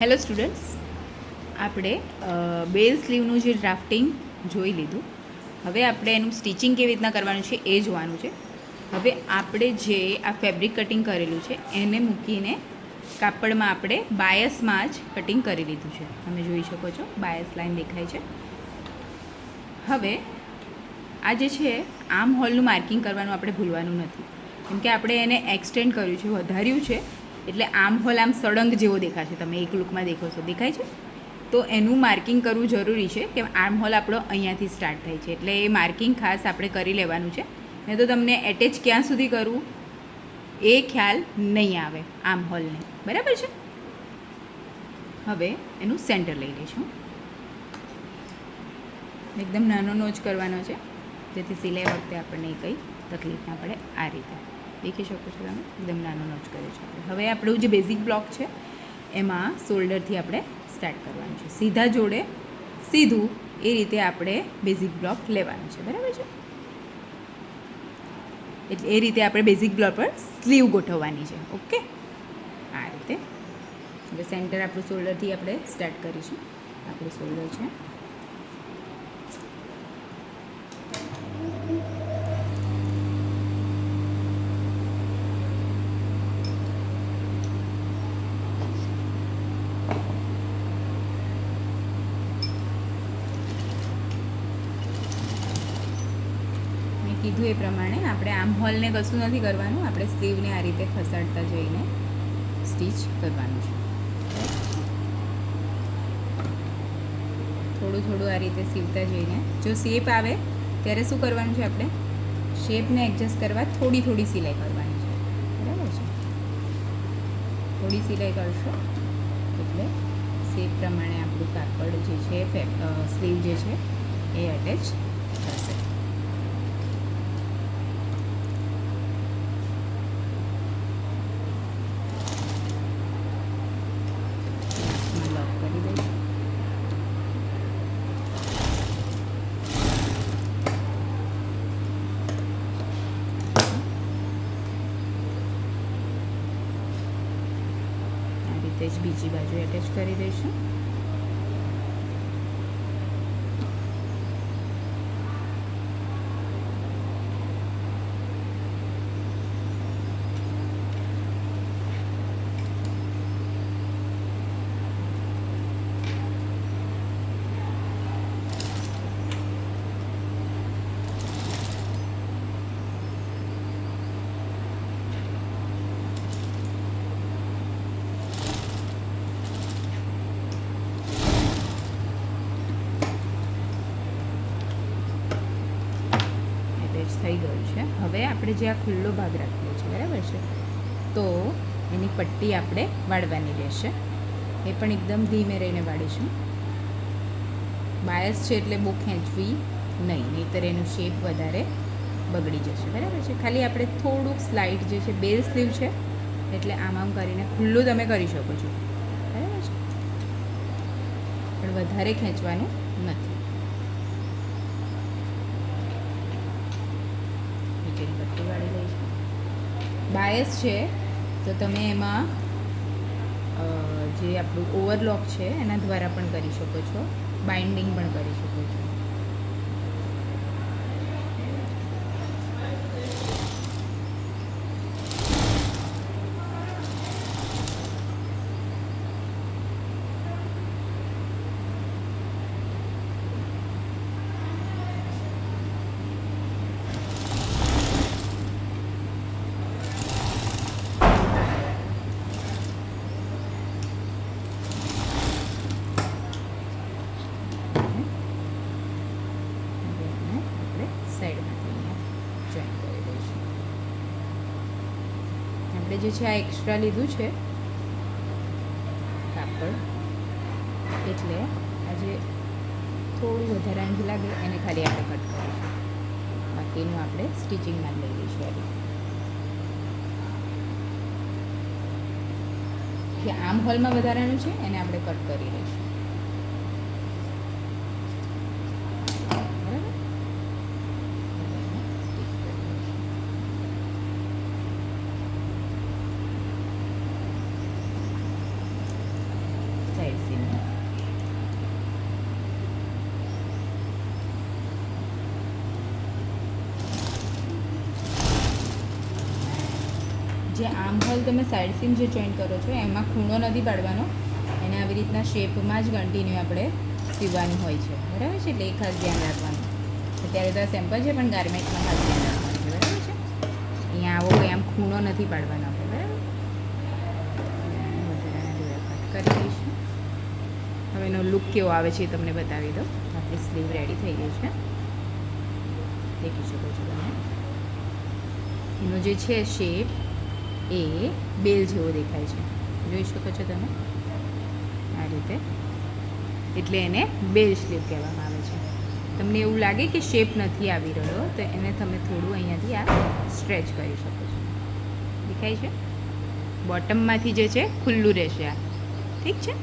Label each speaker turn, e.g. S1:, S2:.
S1: Hello students, આપણે base સ્લીવનું જે drafting જોઈ લીધું. હવે આપણે એનું સ્ટિચિંગ કેવી રીતના કરવાનું છે એ જોવાનું છે. હવે આપણે જે આ ફેબ્રિક કટિંગ કરેલું છે એને મૂકીને કાપડમાં આપણે બાયસમાં જ કટિંગ કરી લીધું છે. તમે જોઈ શકો છો, બાયસ લાઈન દેખાય છે. હવે આ જે છે આર્મ હોલનું માર્કિંગ કરવાનું આપણે ભૂલવાનું નથી, કેમ કે આપણે એને એક્સટેન્ડ કર્યું છે, વધાર્યું છે, એટલે આર્મ હોલ આમ સળંગ જેવો દેખાશે. તમે એક લુકમાં દેખો છો, દેખાય છે? તો એનું માર્કિંગ કરવું જરૂરી છે કે આર્મ હોલ આપણો અહીંયાથી સ્ટાર્ટ થાય છે, એટલે એ માર્કિંગ ખાસ આપણે કરી લેવાનું છે. નહીં તો તમને એટેચ ક્યાં સુધી કરવું એ ખ્યાલ નહીં આવે આર્મ હોલને. બરાબર છે? હવે એનું સેન્ટર લઈ લઈશું. એકદમ નાનો નોચ કરવાનો છે, જેથી સિલાઈ વખતે આપણને કંઈ તકલીફ ના પડે. આ રીતે દેખી શકો છો તમે, એકદમ નાનો નોચ કર્યો છે. હવે આપણું જે બેઝિક બ્લોક છે એમાં શોલ્ડરથી આપણે સ્ટાર્ટ કરવાનું છે. સીધા જોડે સીધું એ રીતે આપણે બેઝિક બ્લોક લેવાનું છે. બરાબર છે? એટલે એ રીતે આપણે બેઝિક બ્લોક પર સ્લીવ ગોઠવવાની છે. ઓકે, આ રીતે. હવે સેન્ટર આપણું શોલ્ડરથી આપણે સ્ટાર્ટ કરીશું. આપણું શોલ્ડર છે, કીધું એ પ્રમાણે આપણે આર્મ હોલને કશું નથી કરવાનું, આપણે સ્લીવને આ રીતે ખસાડતા જઈને સ્ટીચ કરવાનું છે. થોડું થોડું આ રીતે સીવતા જઈને, જો શેપ આવે ત્યારે શું કરવાનું છે, આપણે શેપને એડજસ્ટ કરવા થોડી થોડી સિલાઈ કરવાની છે. બરાબર છે? થોડી સિલાઈ કરશો એટલે શેપ પ્રમાણે આપણું કાપડ જે છે, સ્લીવ જે છે એ એટેચ થશે. જ બીજી બાજુ એટેચ કરી દઈશું. થઈ ગયું છે. હવે આપણે જે આ ખુલ્લો ભાગ રાખ્યો છે, બરાબર છે, તો એની પટ્ટી આપણે વાળવાની રહેશે. એ પણ એકદમ ધીમે રહીને વાળીશું. બાયસ છે એટલે બહુ ખેંચવી નહીં, નહીંતર એનું શેપ વધારે બગડી જશે. બરાબર છે? ખાલી આપણે થોડુંક સ્લાઇડ જે છે, બેઝ સ્લીવ છે એટલે આમ કરીને ખુલ્લું તમે કરી શકો છો. બરાબર છે? પણ વધારે ખેંચવાનું નથી. પટ્ટી વાળી લઈશું. બાયસ છે તો તમે એમાં જે આપણું ઓવરલોક છે એના દ્વારા પણ કરી શકો છો, બાઇન્ડિંગ પણ કરી શકો છો. આપણે જે છે આ એક્સ્ટ્રા લીધું છે કાપડ, એટલે આજે થોડું વધારાનું જે લાગે એને ખાલી આપણે કટ કરીશું. બાકીનું આપણે સ્ટિચિંગમાં જ લઈ લઈશું. આ રીતે જે આર્મ હોલમાં વધારાનું છે એને આપણે કટ કરી લઈશું. જે આર્મ હોલ તમે સાઈડ સીમ જે જોઈન્ટ કરો છો એમાં ખૂણો નથી પાડવાનો, એને આવી રીતના શેપમાં જ કન્ટિન્યુ આપણે સીવવાની હોય છે, બરાબર છે. એટલે એ ખાસ ધ્યાન રાખવાનું. અત્યારે તો આ સેમ્પલ છે પણ ગાર્મેન્ટમાં ખાસ ધ્યાન રાખવાનું છે, બરાબર છે. અહીંયા આવો કોઈ આમ ખૂણો નથી પાડવાનો આપણે, બરાબર. કરી દઈશું. હવે એનો લુક કેવો આવે છે એ તમને બતાવી દો. આપણી સ્લીવ રેડી થઈ ગઈ છે, દેખી શકો છો તમે. એનો જે છે શેપ એ બેલ જેવો દેખાય છે, જોઈ શકો છો તમે આ રીતે. એટલે એને બેલ સ્લીવ કહેવામાં આવે છે. તમને એવું લાગે કે શેપ નથી આવી રહ્યો તો એને તમે થોડું અહીંયાથી આ સ્ટ્રેચ કરી શકો છો, દેખાય છે. બોટમમાંથી જે છે ખુલ્લું રહેશે આ, ઠીક છે.